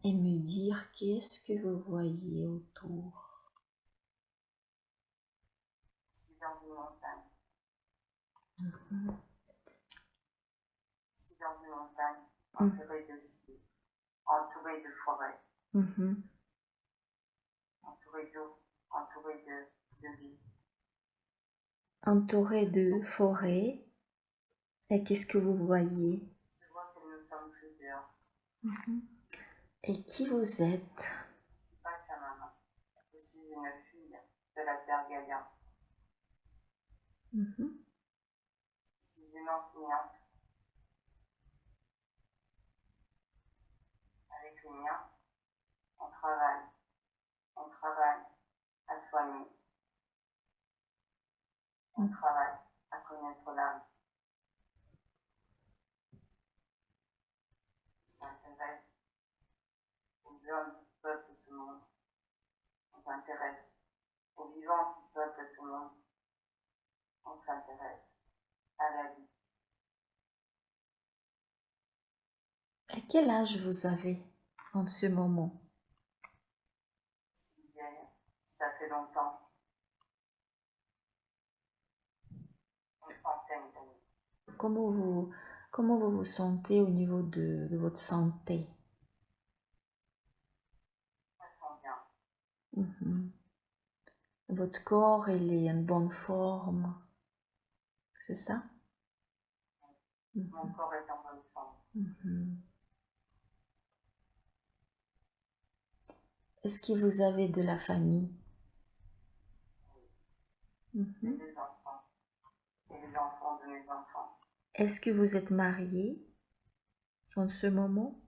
et me dire qu'est-ce que vous voyez autour. Je suis dans une montagne. Mhm. Je suis dans une montagne entourée de ski, entourée de forêts, Mhm. entourée d'eau, entourée de vie. Entouré de forêts. Et qu'est-ce que vous voyez? Je vois que nous sommes plusieurs. Et qui vous êtes? Je ne suis pas Chamama. Je suis une fille de la terre Gaïa. Mhm. Je suis une enseignante. Avec les miens, on travaille à soigner, on travaille à connaître l'âme. On s'intéresse aux hommes qui peuplent ce monde. On s'intéresse aux vivants qui peuplent ce monde. On s'intéresse à la vie. À quel âge vous avez en ce moment? Je suis vieille, ça fait longtemps. Une trentaine d'années. Comment vous vous sentez au niveau de votre santé? Je me sens bien. Mhm. Votre corps, il est en bonne forme, c'est ça? Mon corps est en bonne forme. Mhm. Est-ce que vous avez de la famille? J'ai Mhm. des enfants et les enfants de mes enfants. Est-ce que vous êtes marié en ce moment?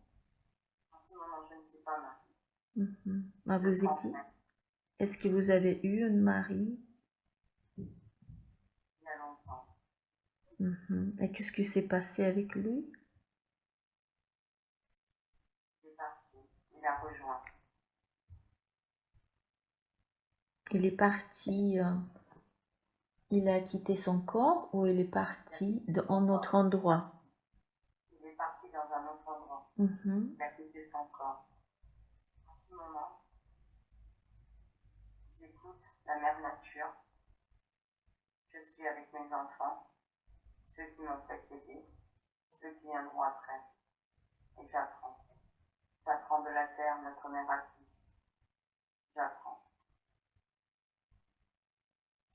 En ce moment, je ne suis pas mariée. Mhm. Ah, Je vous étiez? transmets Est-ce que vous avez eu un mari? il y a longtemps. Mhm. Et qu'est-ce qui s'est passé avec lui? Il est parti, il a rejoint. Il est parti, il a quitté son corps ou il est parti en autre endroit? Il est parti dans un autre endroit. Mhm. Il a quitté son corps. En ce moment, j'écoute la mère nature. Je suis avec mes enfants, ceux qui m'ont précédé, ceux qui viendront après. Et j'apprends. J'apprends de la terre, notre mère à tous. J'apprends.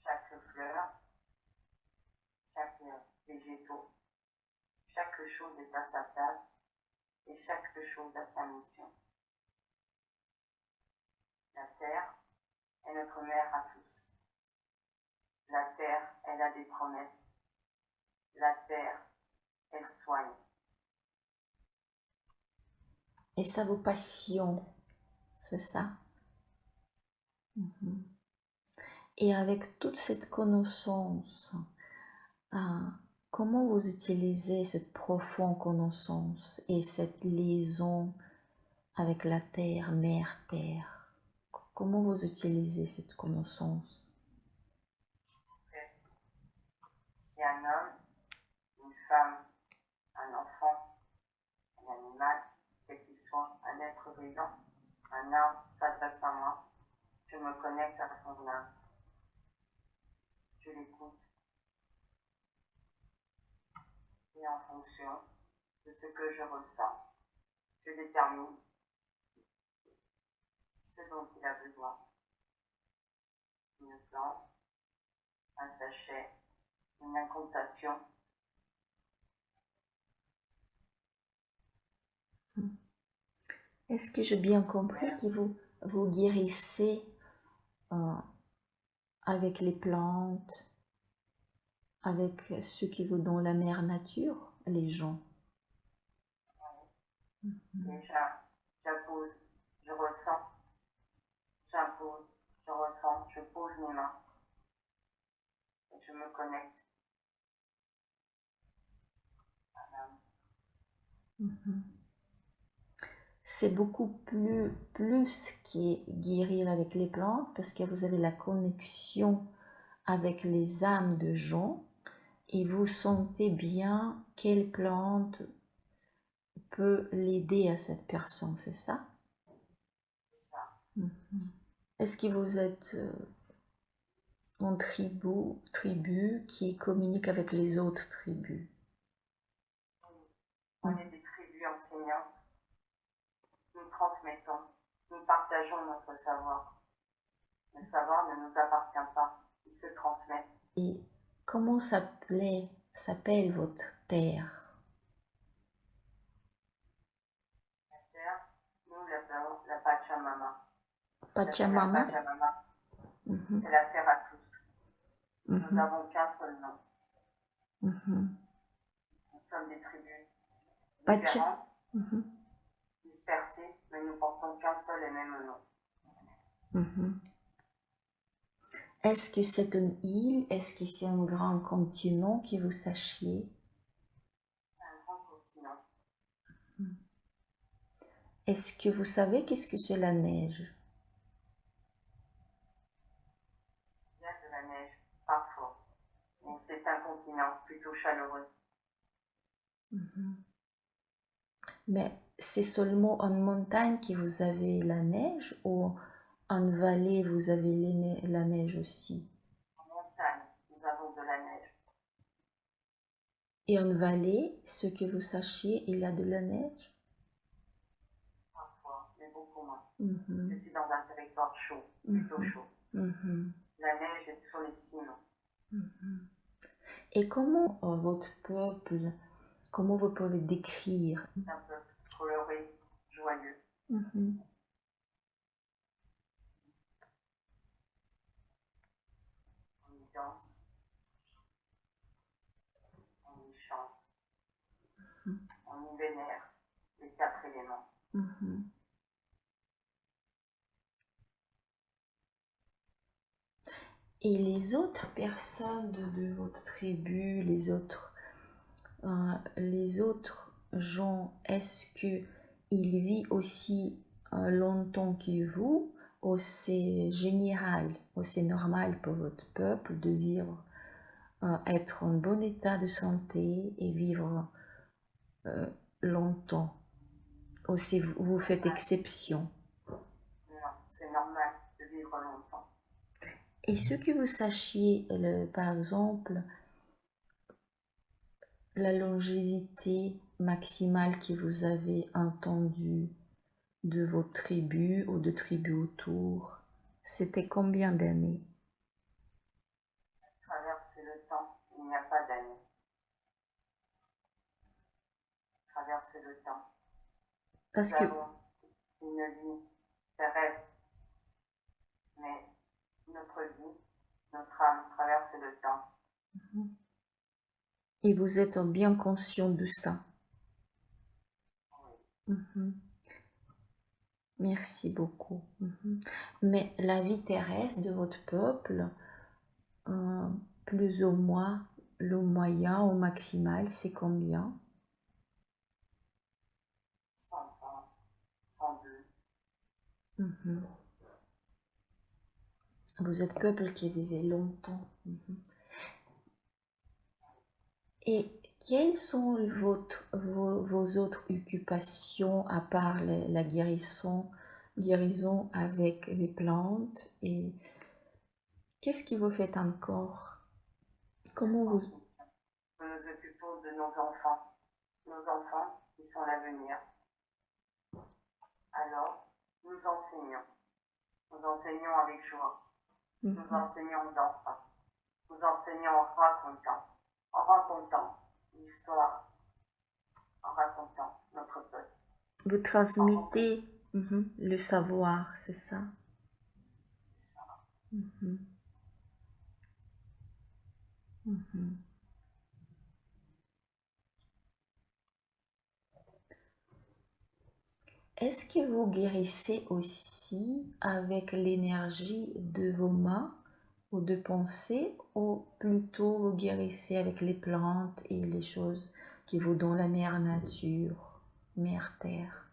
Chaque fleur, chaque végétaux, chaque chose est à sa place et chaque chose a sa mission. La terre est notre mère à tous. La terre, elle a des promesses. La terre, elle soigne. Et ça vous passionne, c'est ça? Mhm. Et avec toute cette connaissance, comment vous utilisez cette profonde connaissance et cette liaison avec la terre, mère, terre? Comment vous utilisez cette connaissance? En fait, si un homme, une femme, un enfant, un animal, quel qu'il soit, un être vivant, un arbre s'adresse à moi, je me connecte à son âme. Je l'écoute. Et en fonction de ce que je ressens, je détermine ce dont il a besoin. Une plante, un sachet, une incantation. Est-ce que j'ai bien compris que vous guérissez euh, avec les plantes, avec ceux qui vous donnent la mère nature, les gens? Déjà, j'appose, je ressens, j'impose, je ressens, je pose mes mains et je me connecte à l'âme. C'est beaucoup plus qui guérir avec les plantes parce que vous avez la connexion avec les âmes de gens et vous sentez bien quelle plante peut l'aider à cette personne, c'est ça? Est-ce que vous êtes en tribu qui communique avec les autres tribus? On est des tribus enseignantes. Nous transmettons, nous partageons notre savoir. Le savoir ne nous appartient pas, il se transmet. Et comment s'appelle votre terre? La terre, nous l'appelons la Pachamama. Pachamama? La Pachamama, c'est la terre à tous. Nous avons qu'un seul nom. Nous sommes des tribus différentes, dispersées, mais nous portons qu'un seul et même nom. Est-ce que c'est une île? Est-ce que c'est un grand continent que vous sachiez? C'est un grand continent. Est-ce que vous savez qu'est-ce que c'est la neige? Il y a de la neige, parfois, mais c'est un continent plutôt chaleureux. Mais c'est seulement en montagne que vous avez la neige ou en vallée vous avez la neige aussi? En montagne, nous avons de la neige. Et en vallée, ce que vous sachiez, il y a de la neige? Parfois, mais beaucoup moins. Je suis dans un territoire chaud, plutôt chaud. La neige est sur les cimes. Et comment votre peuple, comment vous pouvez décrire? Un peuple coloré, joyeux. On y danse, on y chante, on y vénère les 4 éléments. Et les autres personnes de votre tribu, les autres gens, est-ce qu'ils vivent aussi longtemps que vous, ou c'est général, ou c'est normal pour votre peuple de vivre, être en bon état de santé et vivre longtemps, ou si vous faites exception? Non, c'est normal de vivre longtemps. Et ce que vous sachiez, par exemple, la longévité maximale que vous avez entendue de vos tribus ou de tribus autour, c'était combien d'années? Traverser le temps, il n'y a pas d'année. Traverser le temps. Parce Nous que avons une vie terrestre, mais notre vie, notre âme traverse le temps. et vous êtes bien conscient de ça. Oui. Merci beaucoup. Mais la vie terrestre de votre peuple, plus ou moins, le moyen au maximal, c'est combien? 100 ans, 102. Vous êtes peuple qui vivait longtemps. Et quelles sont vos autres occupations à part la guérison avec les plantes? Et qu'est-ce que vous faites encore? Comment vous... Nous nous occupons de nos enfants qui sont l'avenir. Alors, nous enseignons avec joie, nous enseignons d'enfants, nous enseignons en racontant l'histoire, en racontant notre peuple. Vous transmettez le savoir, c'est ça? C'est ça. Est-ce que vous guérissez aussi avec l'énergie de vos mains ou de pensée, ou plutôt vous guérissez avec les plantes et les choses qui vous donnent la mère nature, mère terre?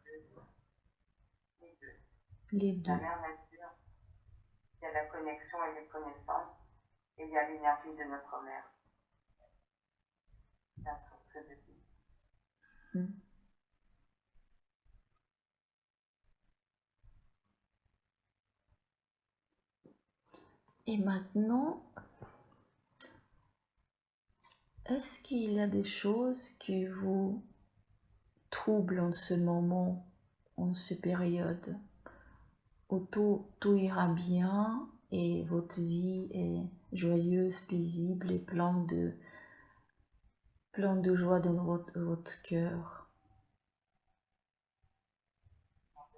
Les deux. La mère nature, il y a la connexion et les connaissances, et il y a l'énergie de notre mère, la source de vie. Et maintenant, est-ce qu'il y a des choses qui vous troublent en ce moment, en cette période, où tout ira bien et votre vie est joyeuse, paisible et plein de joie dans votre cœur?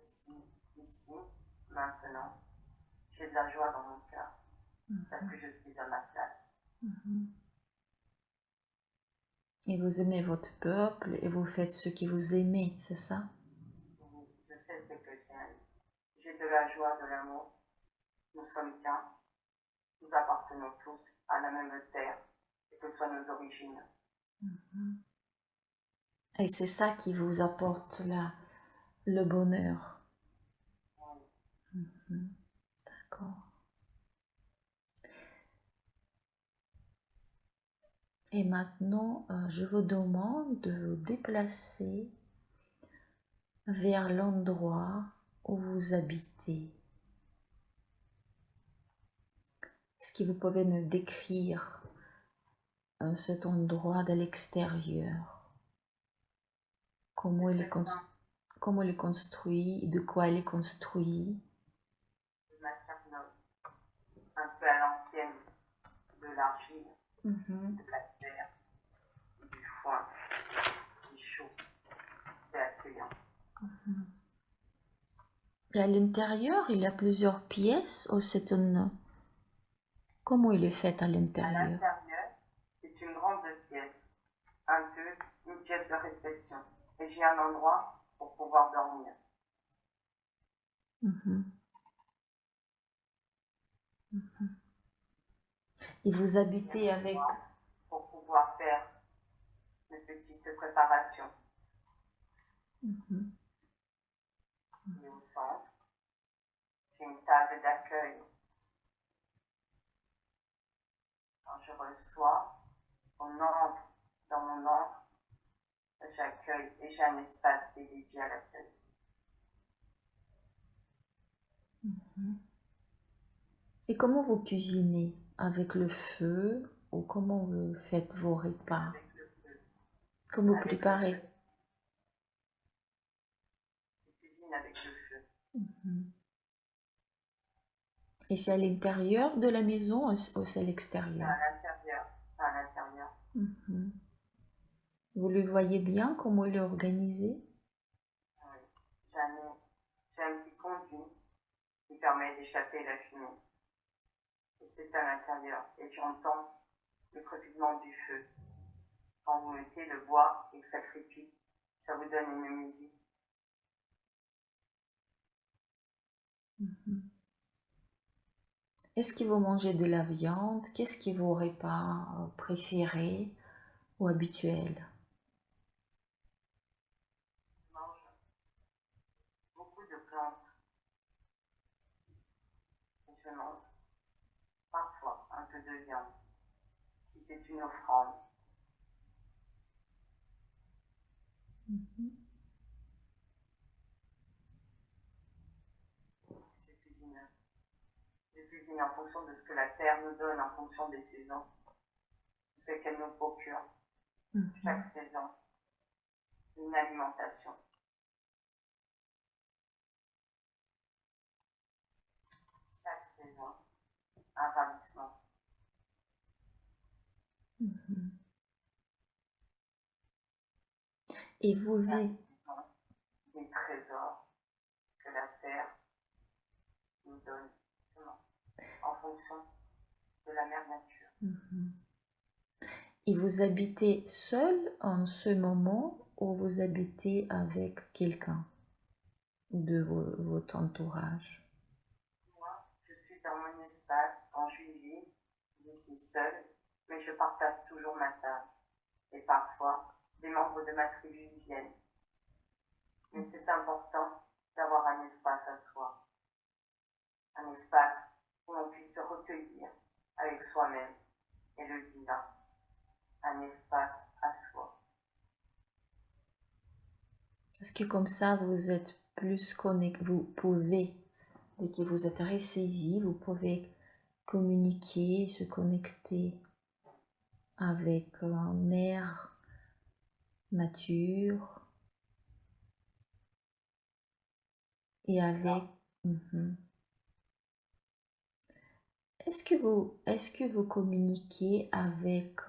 Je suis ici, maintenant. J'ai de la joie dans mon cœur parce que je suis à ma place. Et vous aimez votre peuple et vous faites ce que vous aimez, c'est ça? Je fais ce que j'aime. J'ai de la joie, de l'amour. Nous sommes qu'un. Nous appartenons tous à la même terre, quelles que soient nos origines. Et c'est ça qui vous apporte le bonheur. Oui. D'accord. Et maintenant, je vous demande de vous déplacer vers l'endroit où vous habitez. Est-ce que vous pouvez me décrire cet endroit de l'extérieur? Comment C'est il très est, simple, comment il est construit, de quoi il est construit? de matière noble, un peu à l'ancienne, de l'argile, de la terre, du foin, du chaud. C'est accueillant. Et à l'intérieur, il y a plusieurs pièces ou c'est une... Comment il est fait à À l'intérieur? l'intérieur, c'est une grande pièce, un peu une pièce de réception. Et j'ai un endroit pour pouvoir dormir. Et vous habitez Un avec... endroit pour pouvoir faire une petite préparation. Et au centre, j'ai une table d'accueil. Quand je reçois, on entre dans mon antre, j'accueille et j'ai un espace dédié à l'accueil. Et comment vous cuisinez? Avec le feu ou comment vous faites vos repas? Avec le feu. Comment vous Avec le préparez? feu. Je cuisine avec le feu. Et c'est à l'intérieur de la maison ou c'est à C'est l'extérieur? à l'intérieur. C'est à l'intérieur. Vous le voyez bien comment il est organisé? Oui. J'ai un petit conduit qui permet d'échapper la fumée. Et c'est à l'intérieur. Et j'entends le crépitement du feu. Quand vous mettez le bois et que ça crépite, ça vous donne une musique. Est-ce que vous mangez de la viande? Qu'est-ce qui est vos repas préférés ou habituels? Je mange beaucoup de plantes. Et je mange parfois un peu de viande. Si c'est une offrande. Je cuisine. Je cuisine en fonction de ce que la terre nous donne, en fonction des saisons. Ce qu'elle nous procure. Chaque saison, une alimentation. Chaque saison, un ravissement. Et vous Chaque vivez... saison, des trésors que la terre nous donne, justement, en fonction de la mère nature. Et vous habitez seul en ce moment ou vous habitez avec quelqu'un de votre entourage? Moi, je suis dans mon espace, quand je vis, je suis seule, mais je partage toujours ma table. Et parfois, des membres de ma tribu viennent. Mais c'est important d'avoir un espace à soi, un espace où on puisse se recueillir avec soi-même et le divin, un espace à soi. Parce que comme ça, vous êtes plus connecté, vous pouvez, dès que vous êtes ressaisi, vous pouvez communiquer, se connecter avec mère, nature et avec... Mhm. Est-ce que vous communiquez avec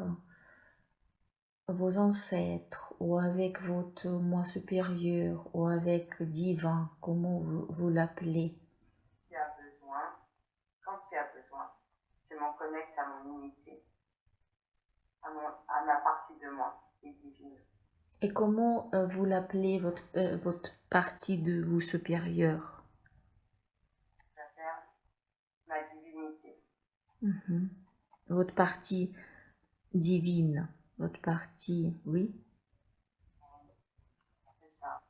vos ancêtres ou avec votre moi supérieur ou avec divin, comment vous l'appelez? Il y a besoin, quand il y a besoin, je m'en connecte à mon unité, à ma partie de moi qui est divine. Et comment vous l'appelez votre partie de vous supérieur? J'appelle ma divinité. Mhm. Votre partie divine, votre partie, oui. C'est ça.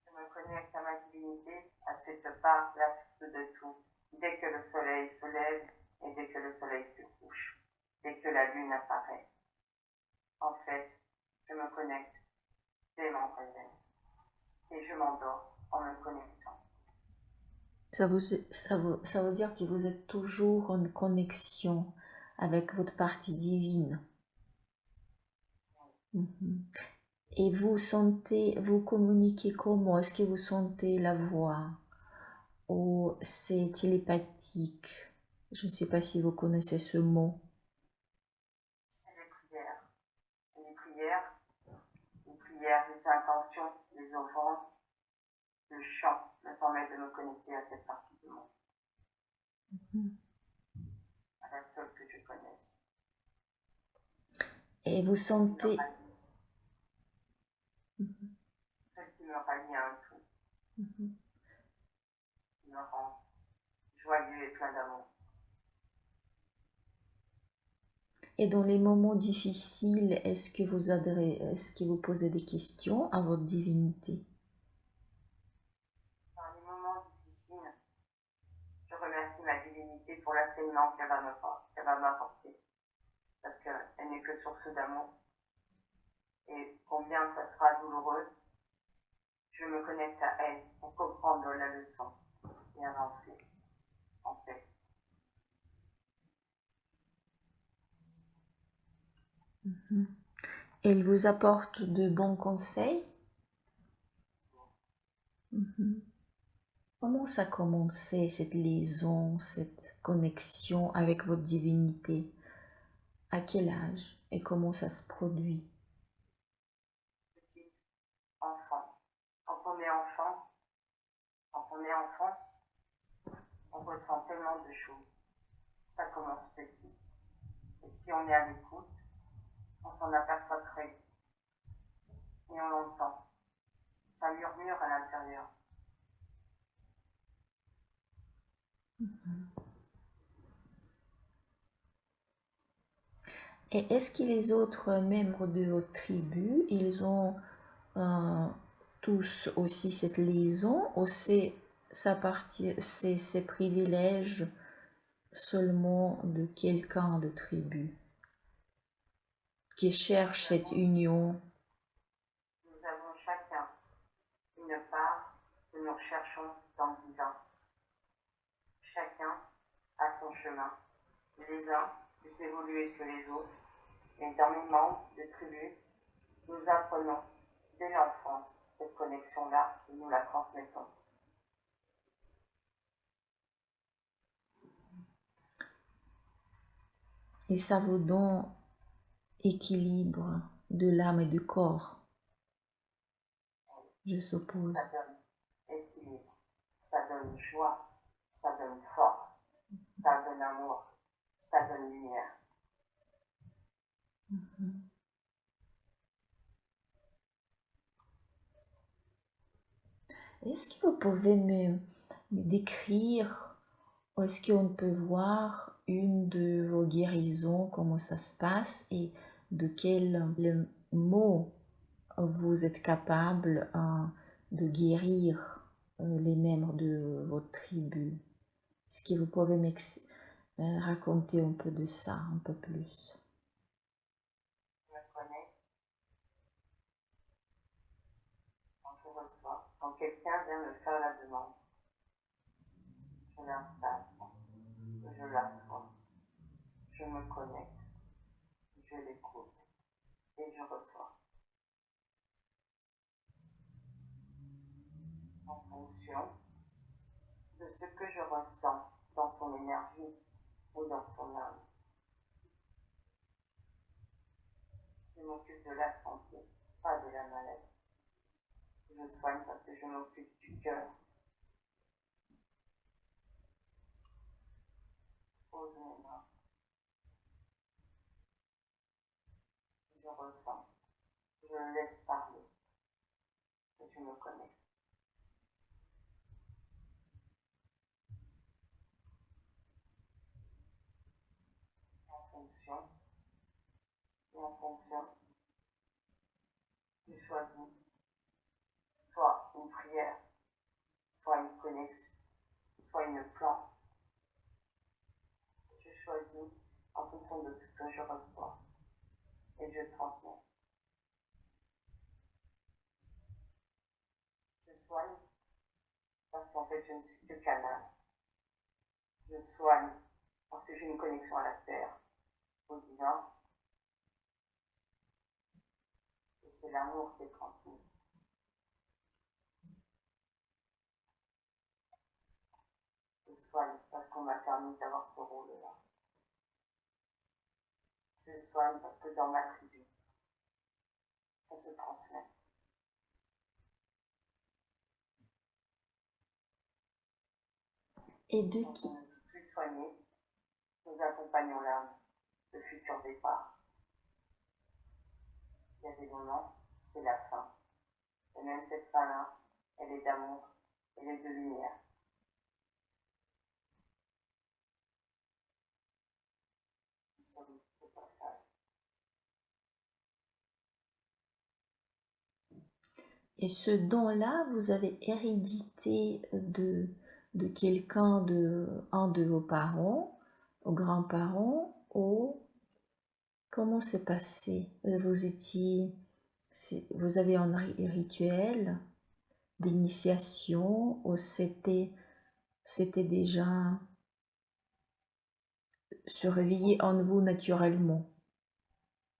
Je me connecte à ma divinité, à cette part, la source de tout. Dès que le soleil se lève et dès que le soleil se couche, dès que la lune apparaît. En fait, je me connecte dès mon réveil et je m'endors en me connectant. Ça veut dire que vous êtes toujours en connexion avec votre partie divine. Mhm. Et vous communiquez comment? Est-ce que vous sentez la voix? Ou c'est télépathique? Je ne sais pas si vous connaissez ce mot. C'est les prières. Les prières, les intentions, les offrandes, le chant me permettent de me connecter à cette partie du monde. À la seule que je connaisse. Et vous sentez... Qui me rallie à un tout. Mhm. Qui me rend joyeux et plein d'amour. Et dans les moments difficiles, est-ce que vous posez des questions à votre divinité? Dans les moments difficiles, je remercie ma divinité pour l'enseignement qu'elle va m'apporter. Parce qu'elle n'est que source d'amour. Et combien ça sera douloureux, je me connecte à elle pour comprendre la leçon et avancer en paix. Mhm. Elle vous apporte de bons conseils? Mhm. Comment ça a commencé, cette liaison, cette connexion avec votre divinité? À quel âge et comment ça se produit? Petite enfant. Quand on est enfant, on ressent tellement de choses. Ça commence petit. Et si on est à l'écoute, on s'en aperçoit très vite. Et on l'entend. Ça murmure à l'intérieur. Et est-ce que les autres membres de votre tribu, ils ont euh, tous aussi cette liaison ou c'est ces privilèges seulement de quelqu'un de tribu qui cherche cette union? Nous avons chacun une part que nous recherchons dans le divin. Chacun a son chemin. Les uns plus évolués que les autres. Et dans les membres de tribu, nous apprenons dès l'enfance cette connexion-là et nous la transmettons. Et ça vous donne équilibre de l'âme et du corps, je suppose. Ça donne équilibre, ça donne joie, ça donne force, ça donne amour, ça donne lumière. Est-ce que vous pouvez me décrire, ou est-ce qu'on peut voir une de vos guérisons, comment ça se passe et de quels mots vous êtes capable de guérir les membres de votre tribu? Est-ce que vous pouvez raconter un peu de ça, un peu plus? Je me connecte quand je reçois, quand quelqu'un vient me faire la demande, je l'installe. je l'assois, je me connecte, je l'écoute et je reçois. En fonction de ce que je ressens dans son énergie ou dans son âme. Je m'occupe de la santé, pas de la maladie. Je soigne parce que je m'occupe du cœur. Pose mes mains. Je ressens. Je le laisse parler. Et je me connecte. En fonction, je choisis soit une prière, soit une connexion, soit une plante. Je choisis en fonction de ce que je reçois et je transmets. Je soigne parce qu'en fait je ne suis que canal. Je soigne parce que j'ai une connexion à la terre, au divin. Et c'est l'amour qui est transmis. Je soigne parce qu'on m'a permis d'avoir ce rôle-là. Je soigne parce que dans ma tribu, ça se transmet. Et de Quand qui on ne peut plus soigner, nous accompagnons l'âme, le futur départ. Il y a des moments, c'est la fin. Et même cette fin-là, elle est d'amour, elle est de lumière. Nous sommes ce passage. Et ce don-là, vous avez hérédité de quelqu'un, un de vos parents, aux grands-parents, ou comment c'est passé? Vous avez un rituel d'initiation ou c'était déjà surveillé en vous naturellement?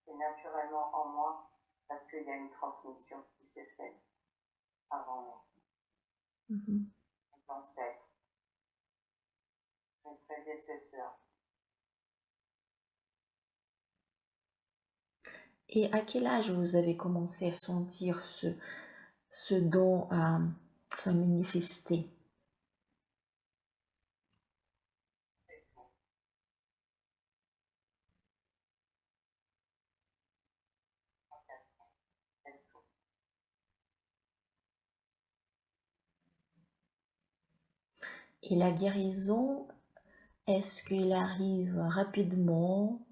C'est naturellement en moi parce qu'il y a une transmission qui s'est faite avant moi. Mhm. Mes ancêtres, mes prédécesseurs. Et à quel âge vous avez commencé à sentir ce don à se manifester? C'est tout. À 4 ans. C'est tout. Et la guérison, est-ce qu'il arrive rapidement,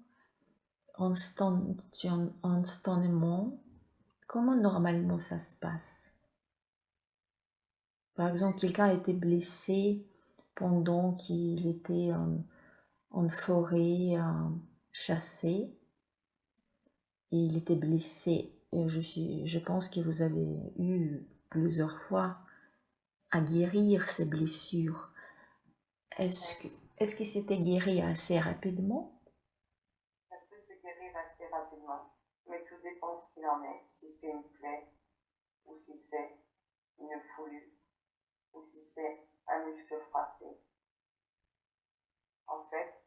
instantanément? Comment normalement ça se passe? Par exemple, quelqu'un a été blessé pendant qu'il était en forêt chassé et il était blessé. Et je pense que vous avez eu plusieurs fois à guérir ces blessures. Est-ce que c'était guéri assez rapidement? Ça peut se guérir assez rapidement, mais tout dépend de ce qu'il en est. Si c'est une plaie, ou si c'est une foulure, ou si c'est un muscle froissé. En fait,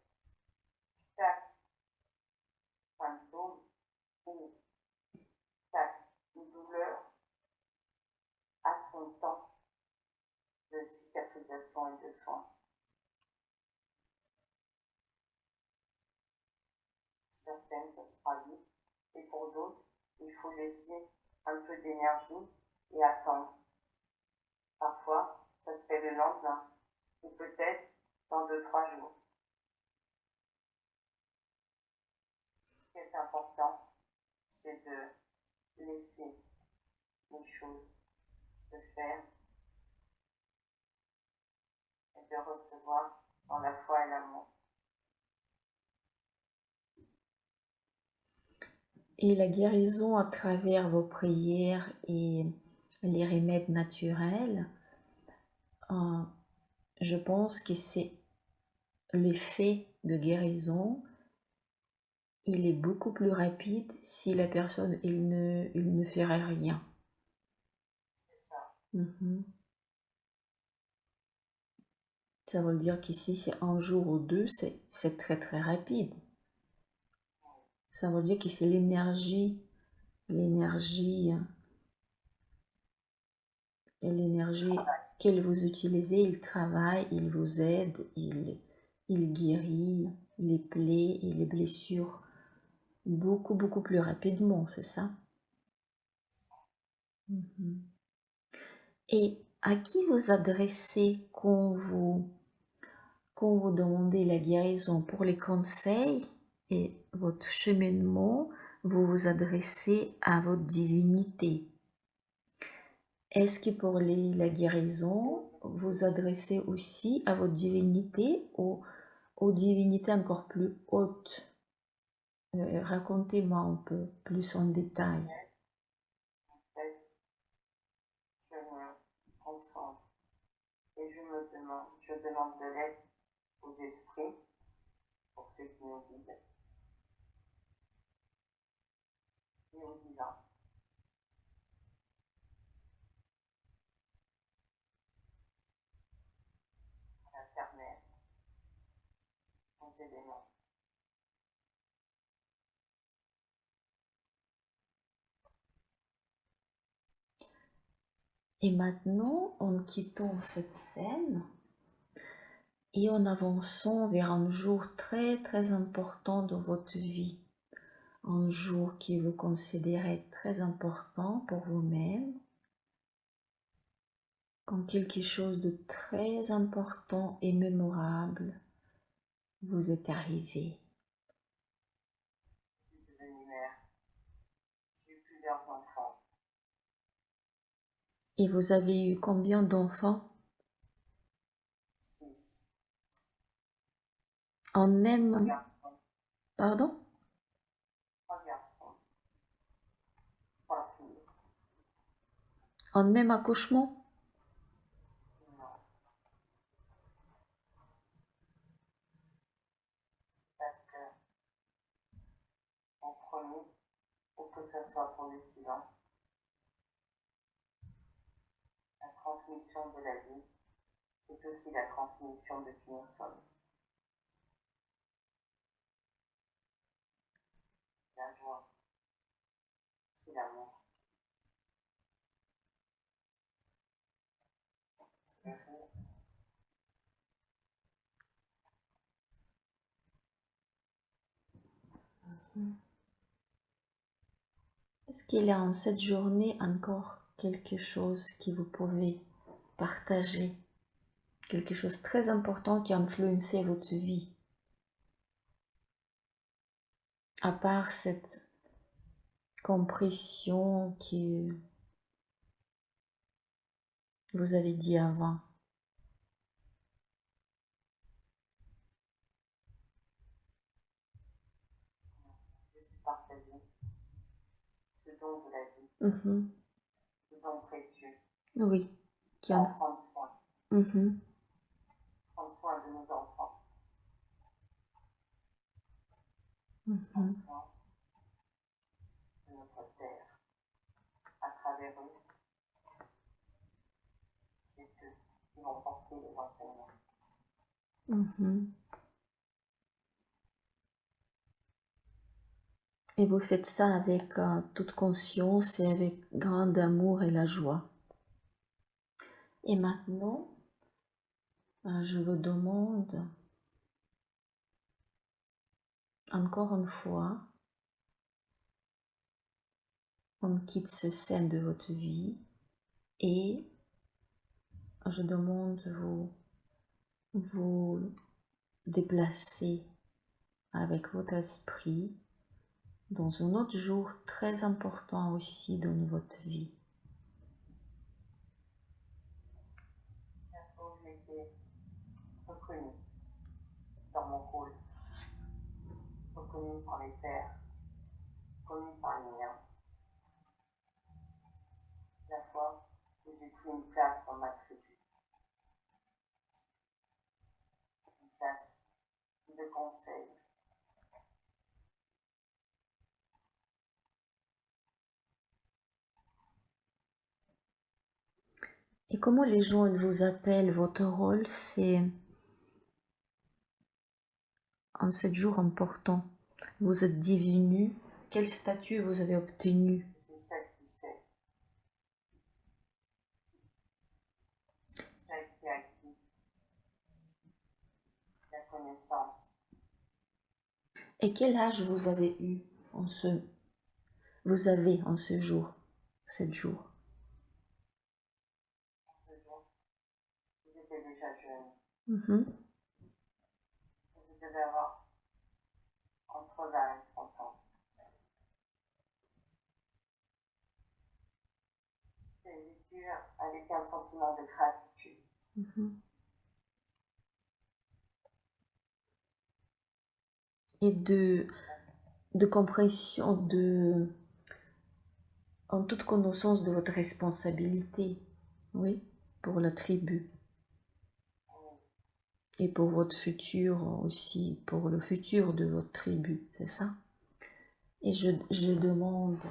chaque symptôme ou chaque douleur a son temps de cicatrisation et de soins. Certaines, ça se fera vite, et pour d'autres, il faut laisser un peu d'énergie et attendre. Parfois, ça se fait le lendemain, ou peut-être dans 2-3 jours. Ce qui est important, c'est de laisser les choses se faire et de recevoir dans la foi et l'amour. Et la guérison à travers vos prières et les remèdes naturels, je pense que c'est l'effet de guérison, il est beaucoup plus rapide si la personne, il ne ferait rien. C'est ça. Ça veut dire qu'ici, c'est un jour ou deux, c'est très très rapide. Ça veut dire que c'est l'énergie qu'elle vous utilisez, il travaille, il vous aide, il guérit les plaies et les blessures beaucoup, beaucoup plus rapidement, c'est ça? Mhm. Et à qui vous adressez quand vous demandez la guérison pour les conseils et votre cheminement, vous vous adressez à votre divinité. Est-ce que pour la guérison, vous adressez aussi à votre divinité ou aux divinités encore plus hautes? Racontez-moi un peu plus en détail. En fait, je me concentre et je demande de l'aide aux esprits, pour ceux qui nous guident, et au divin. À la terre-mère, aux éléments. Et maintenant, en quittant cette scène et en avançant vers un jour très très important dans votre vie, un jour que vous considérez très important pour vous-même, quand quelque chose de très important et mémorable vous est arrivé. Je suis devenue mère. J'ai eu plusieurs enfants. Et vous avez eu combien d'enfants? 6. En 3 même... garçons. Pardon? 3 garçons. 3 filles. En même accouchement? Non. C'est parce que en premier, pour que ce soit pour le silence, la transmission de la vie, c'est aussi la transmission de qui nous sommes. La joie, c'est l'amour. C'est le rire. Est-ce qu'il y a en cette journée encore quelque chose que vous pouvez partager? Quelque chose de très important qui a influencé votre vie? À part cette compression que vous avez dit avant. Je suis partagée. Ce don de la vie, Mhm. le don précieux. Oui. Qui a... En prendre soin. Mhm. Prendre soin de nos enfants. Prendre Mhm. soin de notre terre. À travers eux, c'est eux qui vont porter les enseignements. Mhm. Et vous faites ça avec toute conscience et avec grand amour et la joie. Et maintenant, je vous demande encore une fois, on quitte ce scène de votre vie et je demande vous déplacer avec votre esprit dans un autre jour très important aussi dans votre vie. La fois où j'ai été reconnue dans mon rôle, reconnue par les pères, reconnue par les miens. La fois où j'ai pris une place dans ma tribu. Une place de conseils. Et comment les gens ils vous appellent? Votre rôle, c'est en 7 jours important. Vous êtes devenu, quel statut vous avez obtenu? C'est celle qui sait. Celle qui a acquis la connaissance. Et quel âge vous avez eu en ce, vous avez en ce jour, 7 jours? En ce jour, vous étiez déjà jeune. Mhm. Vous devez avoir entre 20 et 30 ans. J'ai vécu avec un sentiment de gratitude. Mhm. Et de compréhension, en toute connaissance de votre responsabilité, oui, pour la tribu. Et pour votre futur aussi, pour le futur de votre tribu, c'est ça? Et je demande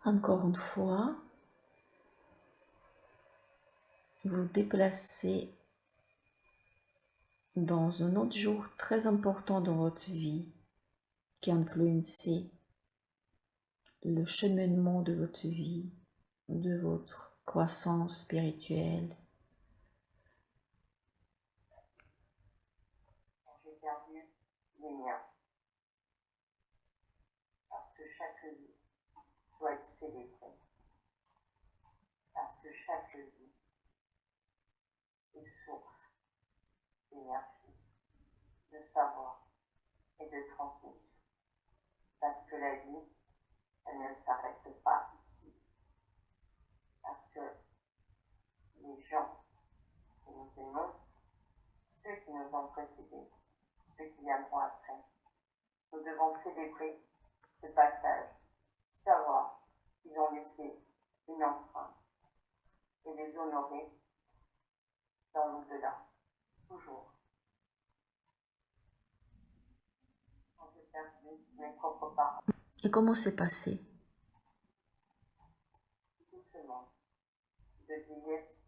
encore une fois, vous déplacez dans un autre jour très important dans votre vie qui a influencé le cheminement de votre vie, de votre croissance spirituelle. J'ai perdu les miens. Parce que chaque vie doit être célébrée. Parce que chaque vie est source d'énergie, de savoir et de transmission. Parce que la vie, elle ne s'arrête pas ici. Parce que les gens que nous aimons, ceux qui nous ont précédés, ceux qui viendront après, nous devons célébrer ce passage, savoir qu'ils ont laissé une empreinte et les honorer dans l'au-delà, toujours. Quand j'ai perdu mes propres parents, Et comment c'est passé? doucement, de vieillesse,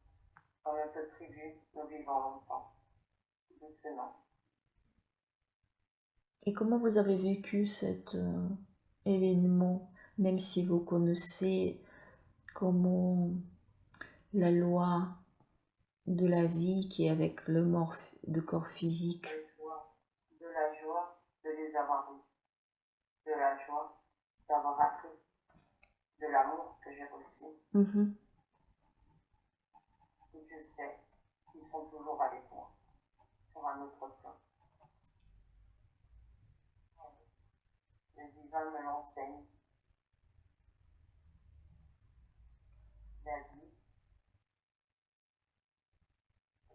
dans notre tribu, nous vivons longtemps, doucement. Et comment vous avez vécu cet événement, même si vous connaissez comment la loi de la vie qui est avec le mort de corps physique? De la joie de les avoir eus, de la joie d'avoir appris, de l'amour que j'ai reçu. Mhm. Et je sais qu'ils sont toujours avec moi, sur un autre plan. Le divin me l'enseigne. La vie,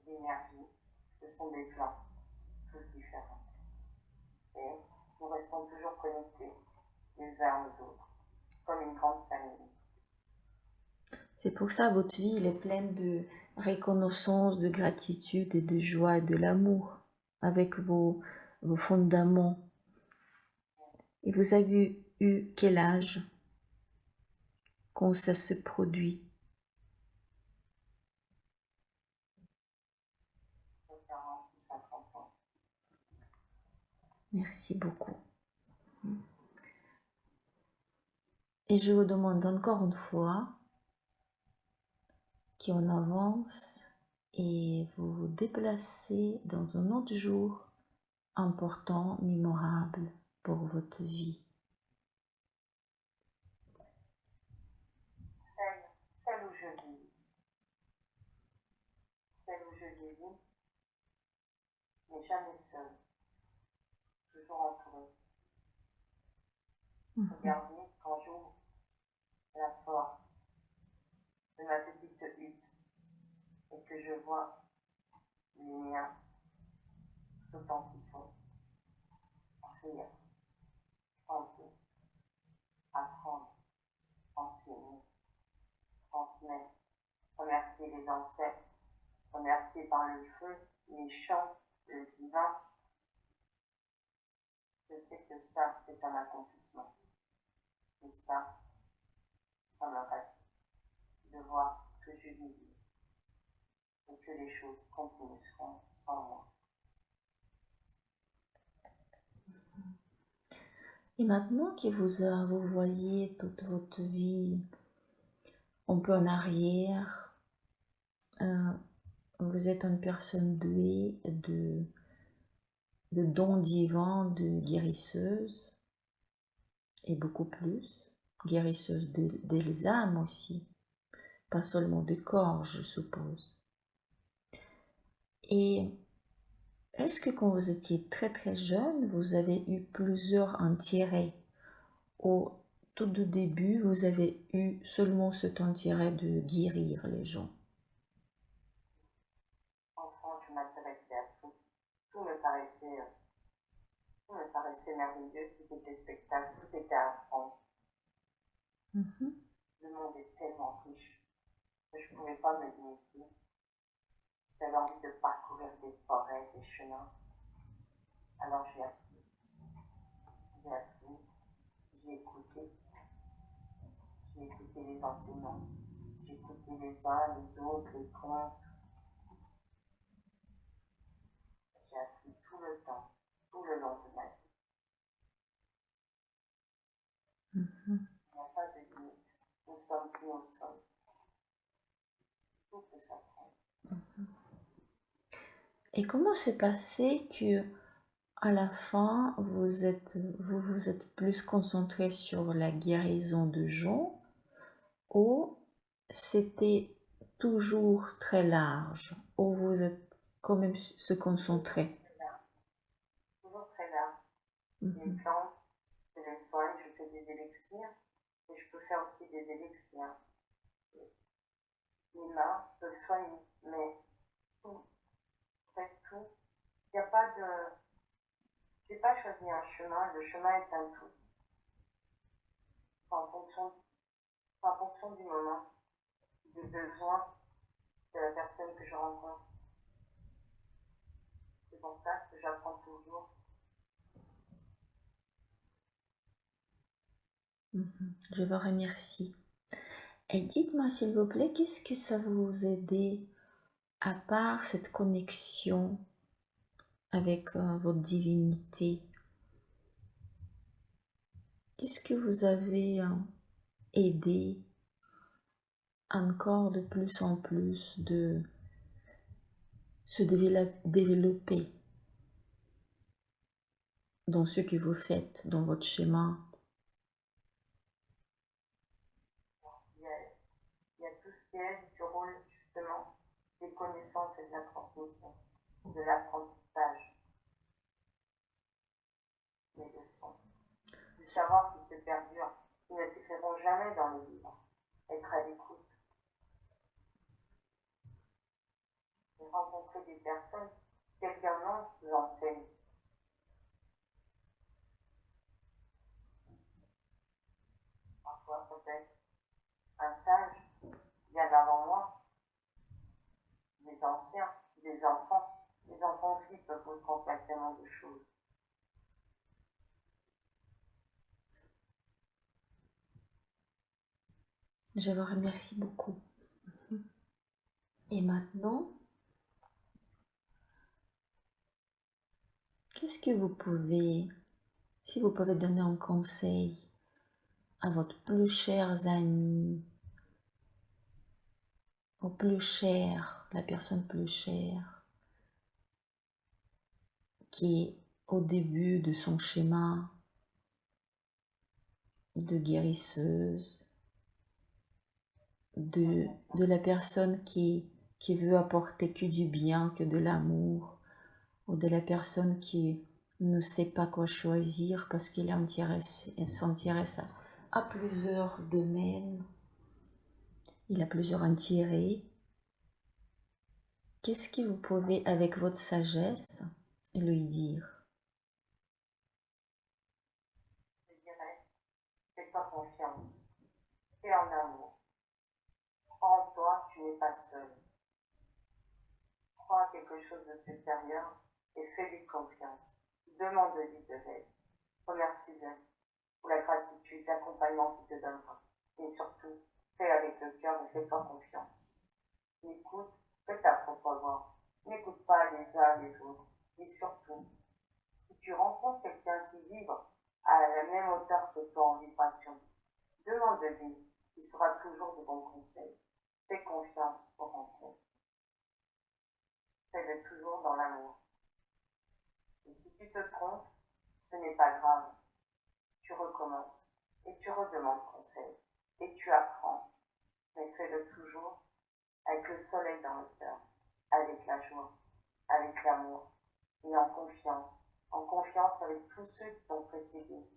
l'énergie, ce sont des plans, tous différents. Et nous restons toujours connectés les uns aux autres, comme une grande famille. C'est pour ça votre vie elle est pleine de reconnaissance, de gratitude et de joie et de l'amour avec vos fondaments. Et vous avez eu quel âge quand ça se produit? 40 et 50 ans. Merci beaucoup. Et je vous demande encore une fois qu'on avance et vous vous déplacez dans un autre jour important, mémorable pour votre vie. Celle où je vis. Celle où je vis, mais jamais seule. Toujours entourée. Regardez, quand j'ouvre la porte de ma petite hutte et que je vois les miens, autant qu'ils sont, rire, chanter, apprendre, enseigner, transmettre, remercier les ancêtres, remercier par le feu, les chants, le divin, Je sais que ça, c'est un accomplissement. Et ça me rêve de voir que je vis et que les choses continueront sans moi. Et maintenant que vous voyez toute votre vie un peu en arrière, vous êtes une personne douée de dons divins, de guérisseuse, et beaucoup plus, guérisseuse des âmes aussi, pas seulement des corps, je suppose. Et est-ce que quand vous étiez très très jeune, vous avez eu plusieurs intérêts? Au tout début, vous avez eu seulement cet intérêt de guérir les gens? Enfant, je m'intéressais à tout. Tout me paraissait merveilleux, tout était spectacle, tout était à apprendre. Le monde est tellement riche que je ne pouvais pas me limiter. J'avais envie de parcourir des forêts, des chemins. Alors j'ai appris, j'ai écouté les enseignants, j'ai écouté les uns, les autres, les contes. J'ai appris tout le temps, tout le long de ma vie. Il n'y a pas de limite. Nous sommes qui nous sommes. Tout peut s'apprendre. Et comment s'est passé que à la fin vous êtes plus concentré sur la guérison de gens, ou c'était toujours très large, ou vous êtes quand même se concentrer? Toujours très large. Les plantes, je les soigne, je fais des élixirs, et je peux faire aussi des élixirs. Les mains peuvent soigner, mais tout, tout, il n'y a pas de. J'ai pas choisi un chemin, le chemin est un tout. C'est en fonction du moment, du besoin de la personne que je rencontre. C'est pour ça que j'apprends toujours. Je vous remercie. Et dites-moi s'il vous plaît, qu'est-ce que ça vous aidait à part cette connexion avec votre divinité? Qu'est-ce que vous avez aidé encore de plus en plus de se développer dans ce que vous faites, dans votre schéma? Il y a tout ce qui est du rôle justement des connaissances et de la transmission, de l'apprentissage, des leçons, du savoir qui se perdure, qui ne s'écriront jamais dans les livres. Être à l'écoute. Et rencontrer des personnes, quelqu'un d'autre vous enseigne. Parfois, ça peut être un sage, bien avant moi, des anciens, des enfants. Les enfants aussi peuvent vous transmettre tellement de choses. Je vous remercie beaucoup. Et maintenant, qu'est-ce que vous pouvez, si vous pouvez donner un conseil à votre plus chers amis, au plus cher, la personne plus chère, qui est au début de son schéma de guérisseuse, de la personne qui veut apporter que du bien, que de l'amour, ou de la personne qui ne sait pas quoi choisir parce qu'elle s'intéresse à plusieurs domaines, il a plusieurs intérêts. Qu'est-ce que vous pouvez, avec votre sagesse, lui dire? Je dirais, fais-toi confiance, fais en amour. Crois en toi, tu n'es pas seul. Crois à quelque chose de supérieur et fais-lui confiance. Demande-lui de l'aide. Remercie-le pour la gratitude, l'accompagnement qu'il te donnera. Et surtout, fais avec le cœur et fais-toi confiance. Écoute, fais ta propre voix. N'écoute pas les uns les autres. Et surtout, si tu rencontres quelqu'un qui vibre à la même hauteur que toi en vibration, demande-lui. Il sera toujours de bons conseils. Fais confiance aux rencontres. Fais-le toujours dans l'amour. Et si tu te trompes, ce n'est pas grave. Tu recommences et tu redemandes conseil. Et tu apprends. Mais fais-le toujours avec le soleil dans le cœur, avec la joie, avec l'amour et en confiance avec tous ceux qui t'ont précédé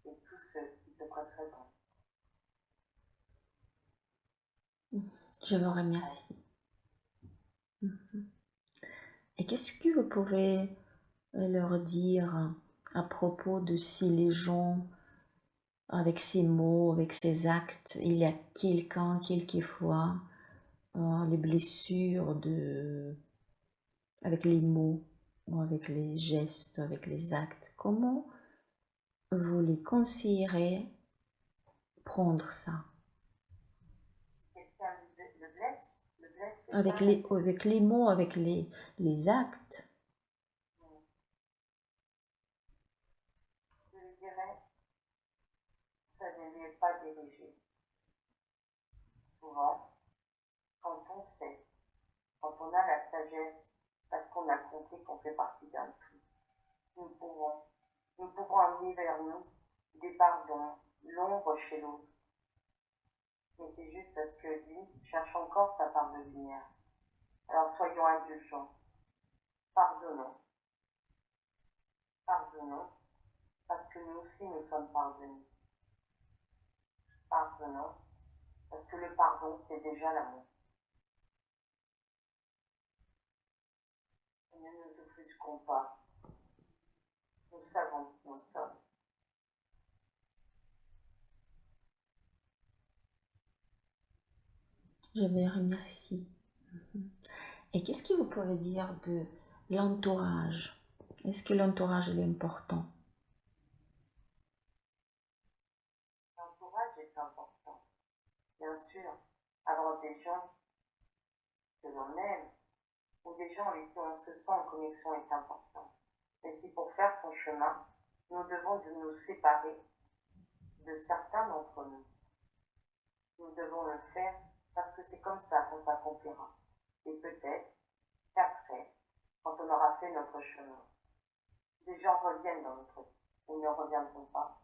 et tous ceux qui te précéderont. Je vous remercie. Et qu'est-ce que vous pouvez leur dire à propos de si les gens, avec ces mots, avec ces actes, il y a quelqu'un, quelquefois, les blessures avec les mots, ou avec les gestes, avec les actes, comment vous les conseillerez prendre ça? Si quelqu'un le blesse, c'est Avec ça. avec les mots, avec les actes. Je lui dirais, ça ne lui est pas dirigé. Souvent, quand on sait, quand on a la sagesse, parce qu'on a compris qu'on fait partie d'un tout, nous pouvons amener vers nous des pardons, l'ombre chez l'autre. Mais c'est juste parce que lui cherche encore sa part de lumière. Alors soyons indulgents. Pardonnons. Pardonnons, parce que nous aussi nous sommes pardonnés. Pardonnons, parce que le pardon, c'est déjà l'amour. Et ne nous offusquons pas. Nous savons qui nous sommes. Je vous remercie. Et qu'est-ce que vous pouvez dire de l'entourage? Est-ce que l'entourage est important? L'entourage est important. Bien sûr, avoir des gens que l'on aime ou des gens avec qui on se sent en connexion est important. Mais si pour faire son chemin, nous devons nous séparer de certains d'entre nous, nous devons le faire parce que c'est comme ça qu'on s'accomplira. Et peut-être qu'après, quand on aura fait notre chemin, des gens reviennent dans notre vie. Ils ne reviendront pas,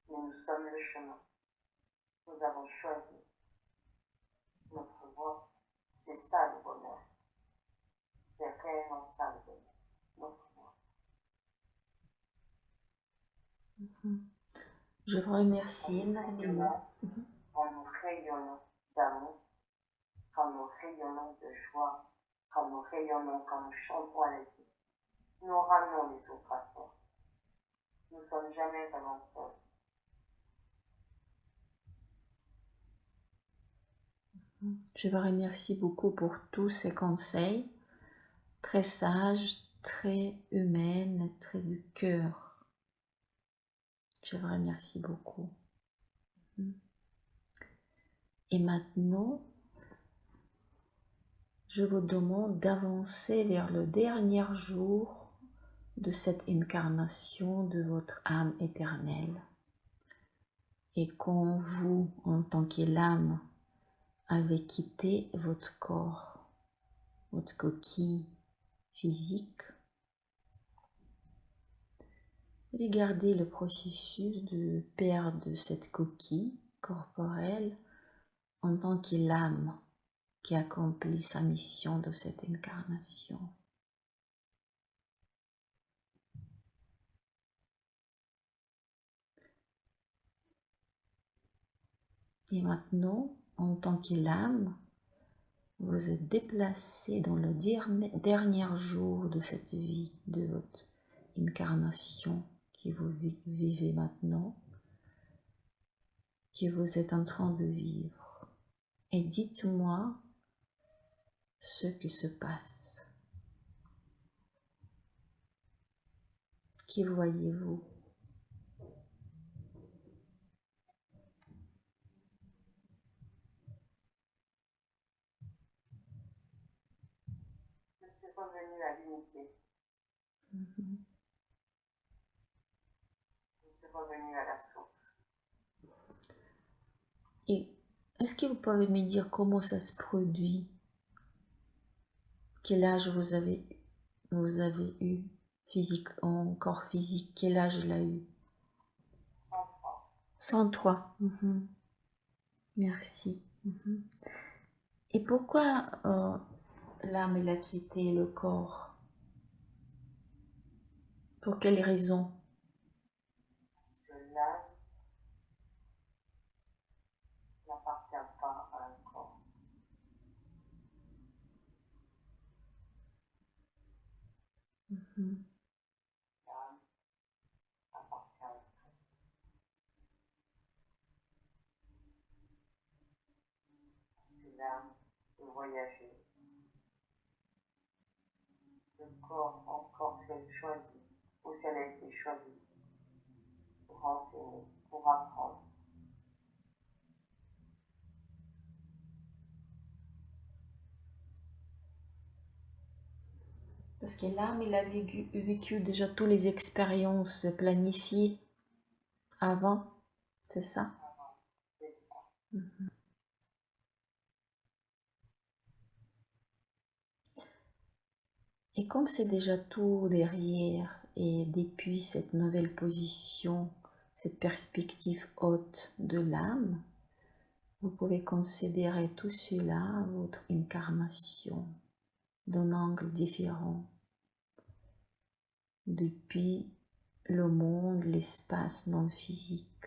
mais nous sommes le chemin. Nous avons choisi notre voie. C'est ça le bonheur. C'est réellement ça le bonheur. Notre voie. Je vous remercie énormément. Quand nous rayonnons d'amour, quand nous rayonnons de joie, quand nous rayonnons, quand nous chantons à la vie, nous ramenons les autres à soi. Nous ne sommes jamais vraiment seuls. Je vous remercie beaucoup pour tous ces conseils, très sages, très humains, très du cœur. Je vous remercie beaucoup. Et maintenant, je vous demande d'avancer vers le dernier jour de cette incarnation de votre âme éternelle. Et quand vous, en tant que l'âme, avez quitté votre corps, votre coquille physique, regardez le processus de perte de cette coquille corporelle en tant que l'âme qui accomplit sa mission de cette incarnation. Et maintenant, en tant que l'âme, vous êtes déplacé dans le dernier jour de cette vie, de votre incarnation que vous vivez maintenant, que vous êtes en train de vivre. Et dites-moi ce qui se passe. Qui voyez-vous? Je suis revenue à l'unité. Je suis revenue à la source. Et est-ce que vous pouvez me dire comment ça se produit? Quel âge vous avez eu physique, en corps physique? Quel âge il a eu? 103. 103. Merci. Et pourquoi l'âme elle a quitté le corps? Pour quelle raison? Parce que l'âme n'appartient pas à un corps. L'âme appartient à tout. Parce que l'âme peut voyager. Le corps, encore si elle choisit, ou si elle a été choisie, pour enseigner, pour apprendre. Parce que l'âme, il a vécu déjà toutes les expériences planifiées avant, c'est ça? C'est ça. Et comme c'est déjà tout derrière, et depuis cette nouvelle position, cette perspective haute de l'âme, vous pouvez considérer tout cela, votre incarnation, d'un angle différent, depuis le monde, l'espace non physique.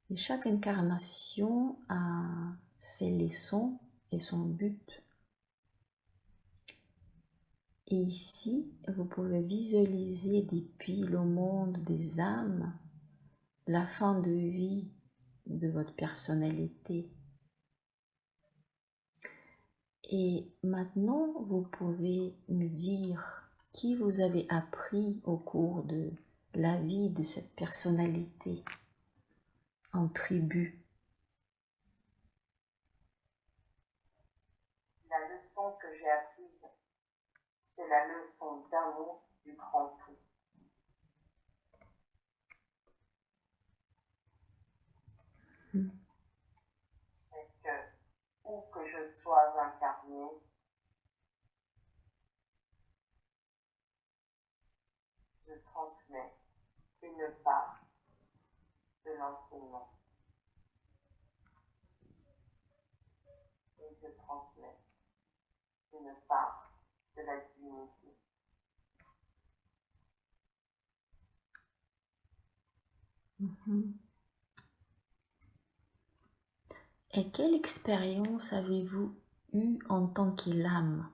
Et chaque incarnation a ses leçons et son but. Et ici, vous pouvez visualiser depuis le monde des âmes la fin de vie de votre personnalité. Et maintenant, vous pouvez me dire qui vous avez appris au cours de la vie de cette personnalité en tribu. La leçon que j'ai apprise, c'est la leçon d'amour du grand tout. C'est que, où que je sois incarné, je transmets une part de l'enseignement. Et je transmets une part de la divinité. Et quelle expérience avez-vous eue en tant que l'âme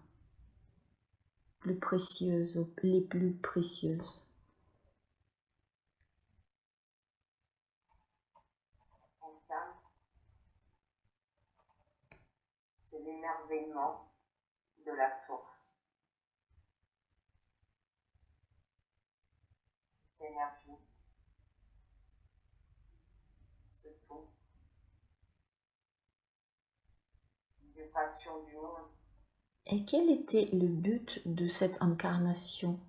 plus précieuse, les plus précieuses? Ton calme, c'est l'émerveillement de la source. Cette énergie, ce tout, vibration du monde. Et quel était le but de cette incarnation?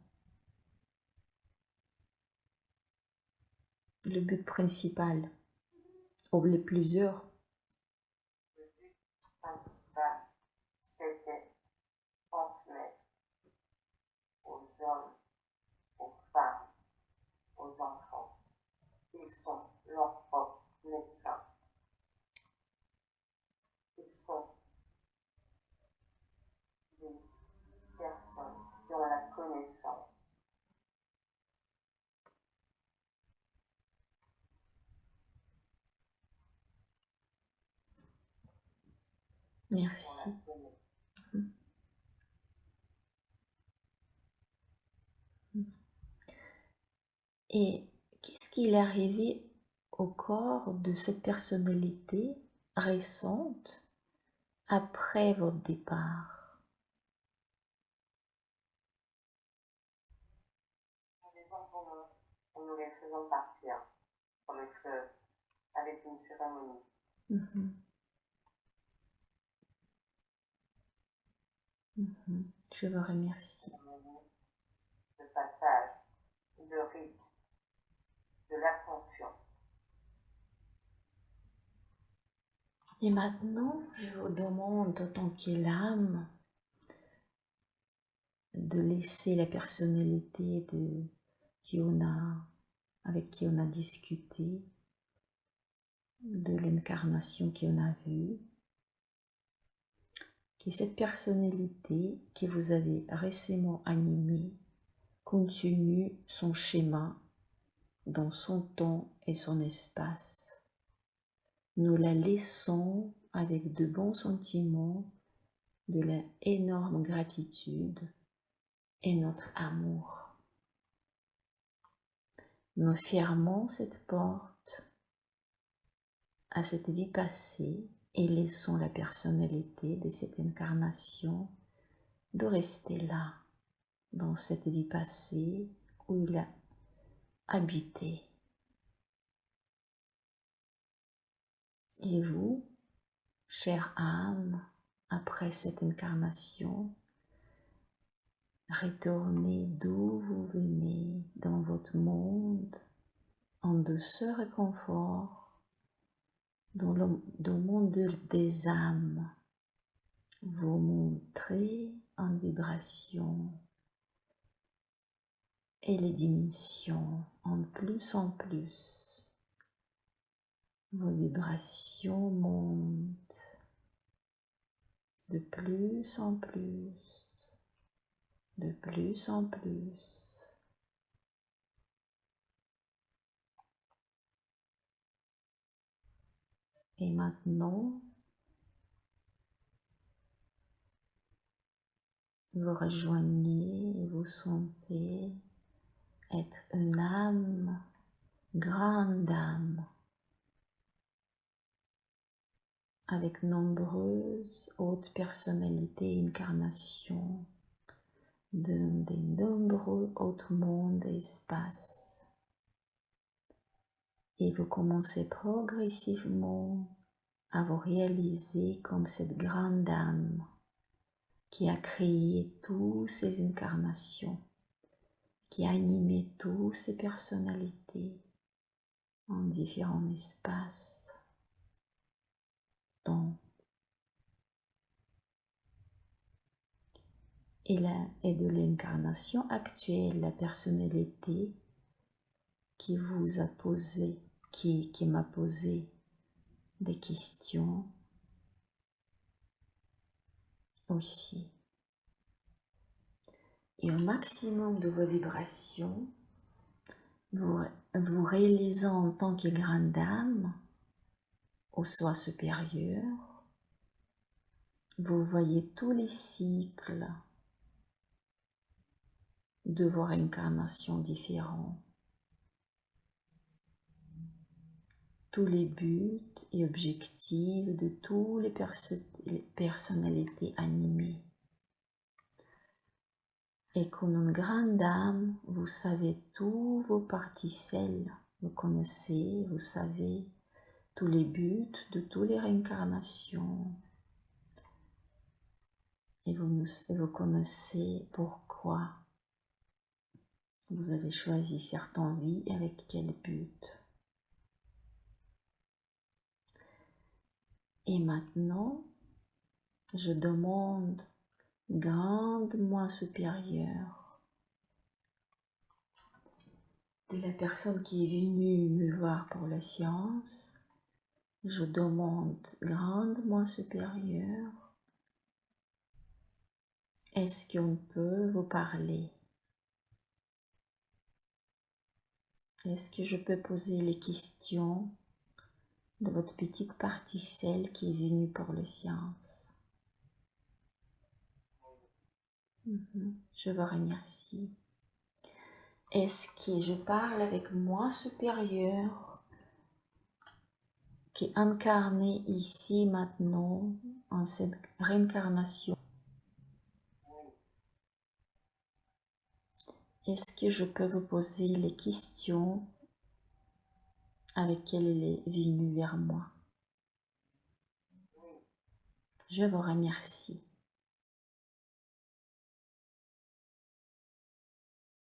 Le but principal, ou les plusieurs? Le but principal, c'était transmettre aux hommes, aux femmes, aux enfants. Ils sont leurs propres médecins. Ils sont des personnes qui ont la connaissance. Merci. Et qu'est-ce qui est arrivé au corps de cette personnalité récente après votre départ? vont partir pour le fleuve avec une cérémonie. Je vous remercie. Le passage, le rite de l'ascension. Et maintenant, je vous demande, en tant que l'âme, de laisser la personnalité avec qui on a discuté, de l'incarnation qu'on a vue, que cette personnalité que vous avez récemment animée continue son schéma dans son temps et son espace. Nous la laissons avec de bons sentiments, de la énorme gratitude et notre amour. Nous fermons cette porte à cette vie passée et laissons la personnalité de cette incarnation de rester là, dans cette vie passée où il a habité. Et vous, chère âme, après cette incarnation, retournez d'où vous venez dans votre monde, en douceur et confort, dans le monde des âmes. Vous montrez en vibration et les dimensions en plus. Vos vibrations montent de plus en plus. De plus en plus. Et maintenant, vous rejoignez et vous sentez être une âme, grande âme, avec nombreuses autres personnalités et incarnations dans des nombreux autres mondes et espaces. Et vous commencez progressivement à vous réaliser comme cette grande âme qui a créé toutes ces incarnations, qui a animé toutes ces personnalités en différents espaces, temps. Et de l'incarnation actuelle, la personnalité qui vous a posé, qui m'a posé des questions aussi. Et au maximum de vos vibrations, vous réalisant en tant que grande âme, au soi supérieur, vous voyez tous les cycles de vos réincarnations différents, tous les buts et objectifs de toutes les personnalités animées. Et comme une grande âme, vous savez tous vos particelles, vous connaissez, vous savez tous les buts de toutes les réincarnations. Et vous connaissez pourquoi vous avez choisi certaines vies et avec quel but. Et maintenant, je demande, grande moi supérieure, de la personne qui est venue me voir pour la séance, je demande, grande moi supérieure, est-ce qu'on peut vous parler? Est-ce que je peux poser les questions de votre petite particelle qui est venue pour la séance? Je vous remercie. Est-ce que je parle avec moi supérieur qui est incarné ici maintenant en cette réincarnation? Est-ce que je peux vous poser les questions avec laquelle elle est venue vers moi. Oui. Je vous remercie.